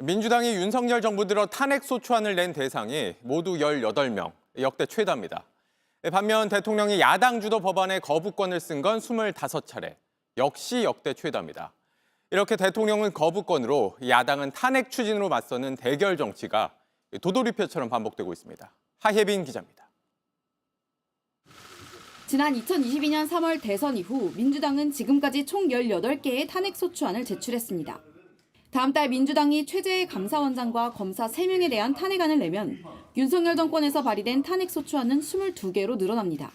민주당이 윤석열 정부 들어 탄핵 소추안을 낸 대상이 모두 18명, 역대 최다입니다. 반면 대통령이 야당 주도 법안에 거부권을 쓴 건 25차례, 역시 역대 최다입니다. 이렇게 대통령은 거부권으로, 야당은 탄핵 추진으로 맞서는 대결 정치가 도돌이표처럼 반복되고 있습니다. 하혜빈 기자입니다. 지난 2022년 3월 대선 이후 민주당은 지금까지 총 18개의 탄핵 소추안을 제출했습니다. 다음 달 민주당이 최재해 감사원장과 검사 3명에 대한 탄핵안을 내면 윤석열 정권에서 발의된 탄핵 소추안은 22개로 늘어납니다.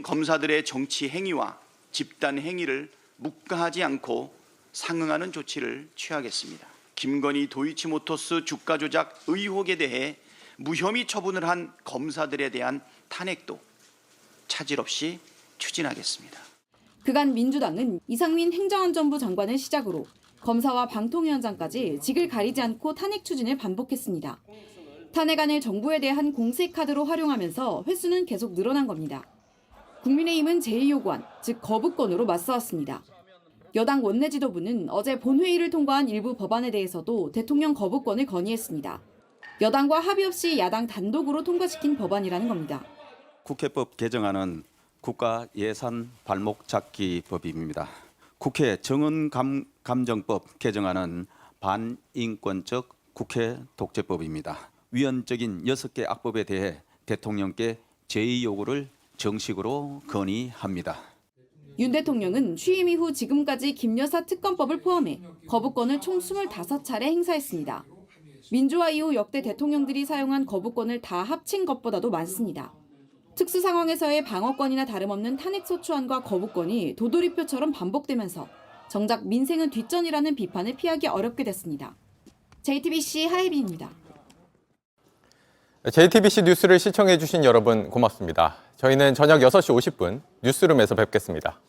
검사들의 정치 행위와 집단 행위를 묵과하지 않고 상응하는 조치를 취하겠습니다. 김건희 도이치모터스 주가 조작 의혹에 대해 무혐의 처분을 한 검사들에 대한 탄핵도 차질 없이 추진하겠습니다. 그간 민주당은 이상민 행정안전부 장관을 시작으로 검사와 방통위원장까지 직을 가리지 않고 탄핵 추진을 반복했습니다. 탄핵안을 정부에 대한 공세 카드로 활용하면서 횟수는 계속 늘어난 겁니다. 국민의힘은 제2요구안, 즉 거부권으로 맞서왔습니다. 여당 원내 지도부는 어제 본회의를 통과한 일부 법안에 대해서도 대통령 거부권을 건의했습니다. 여당과 합의 없이 야당 단독으로 통과시킨 법안이라는 겁니다. 국회법 개정안은 국가예산 발목 잡기 법입니다. 국회 정언감정법 개정안은 반인권적 국회 독재법입니다. 위헌적인 6개 악법에 대해 대통령께 제2요구를 정식으로 건의합니다. 윤 대통령은 취임 이후 지금까지 김여사 특검법을 포함해 거부권을 총 25차례 행사했습니다. 민주화 이후 역대 대통령들이 사용한 거부권을 다 합친 것보다도 많습니다. 특수 상황에서의 방어권이나 다름없는 탄핵 소추안과 거부권이 도돌이표처럼 반복되면서 정작 민생은 뒷전이라는 비판을 피하기 어렵게 됐습니다. JTBC 하혜빈입니다. JTBC 뉴스를 시청해 주신 여러분 고맙습니다. 저희는 저녁 6시 50분 뉴스룸에서 뵙겠습니다.